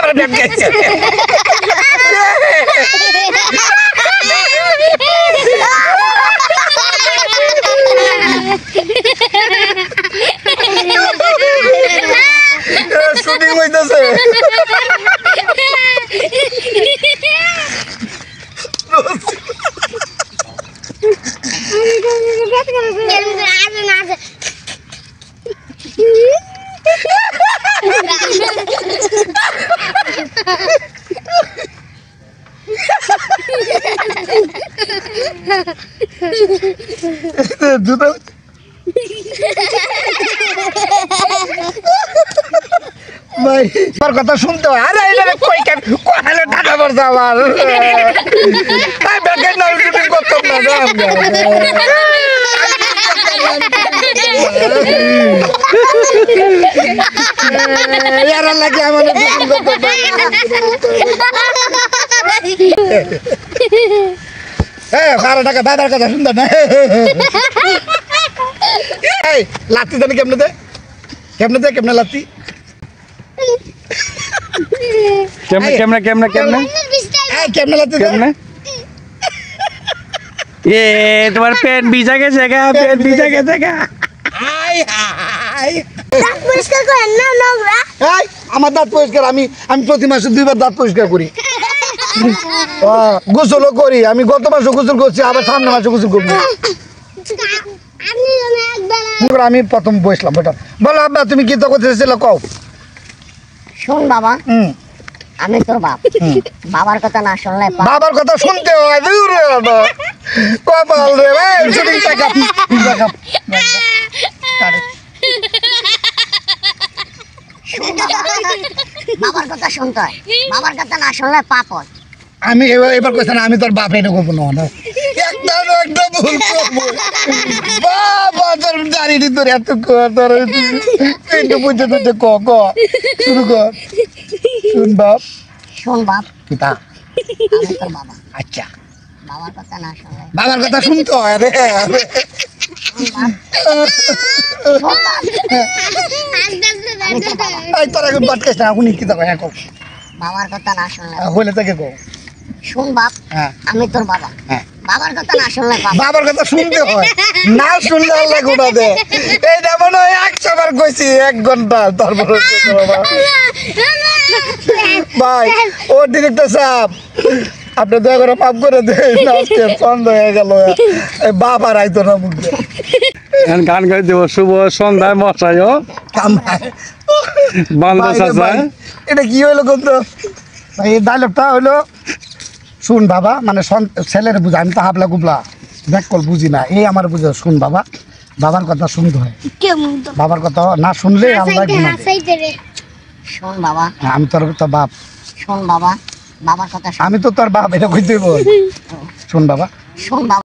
করে ডেট গেছে শুটিং হইতেছে জুতো ভাই আমার কথা শুনতে হয় আরে এটা কই কেন কোথায় টাকা পড়ছে আমার তাই ব্যাংকের নাম শুটিং করতাম না यार लगे हमारे बारह टाका दादार का सुंदर ना लाती जाने केमने लाती केमने लाती ये तुम्हारे पेट बीजा कैसे का দাঁত পরিষ্কার করেন না নোংরা আমার দাঁত পরিষ্কার আমি প্রতি মাসে 2 বার দাঁত পরিষ্কার করি গোসলও করি আমি গত মাসে গোসল করছি আবার সামনে মাসে গোসল করব আমি প্রথম বসলাম বেটা বলো আব্বা তুমি কি তো করতেছিলে কও শোন বাবা আমি তোর বাপ বাবার কথা না শুনলে বাবার কথা শুনতে হয় দূরে বাবা কপাল রে ভাই শুটিং টাকা বাবার কথা শুনতে হয় বাবার কথা না শুনলে পাপ হয় আমি এবার কইছ না আমি তোর বাপ এটা করব না একটা ভুল করব বাবা তোর জানিনি তোর এত কর তোর একটু বুঝতে তো ক শুরু কর শোন বাপ কিতা আমি তোর বাবা আচ্ছা বাবার কথা না শুনলে বাবার কথা শুনতে হয় রে এই তোর এখন বাট কেস না উনি কিতা কয় কও বাবার কথা না শুনলে হইলে থেকে কও শোন বাপ আমি তোর বাবা বাবার কথা না শুনলে বাবার কথা শুনতে হয় না শুনলে আল্লাহ গোটা দে এইটা মনে হয় 100 বার কইছি 1 ঘন্টা তারপর ভাই ও ডিরেক্টর সাহেব আপনি দয়া করে মাফ করে দেন আজকে সন্ধ্যা হয়ে গেল বাপ আর আইতো না মুখে গান গাই দেব শুভ সন্ধ্যায় মশাই ও বান্দা চাচা এটা কি হইলো কিন্তু ভাই এই ডায়লগটা হইলো শুন বাবা মানে ছেলের বুঝা আমি তো হাবলা গুবলা দেখ কল বুঝি না এই আমার বুঝা শুন বাবা বাবার কথা শুনতে হয় বাবার কথা না শুনলে আল্লাহ গুনাহ শোন বাবা আমি তোর তো বাপ শোন বাবা বাবার কথা আমি তো তোর বাপ এটা কইতে বল শোন বাবা শোন বাবা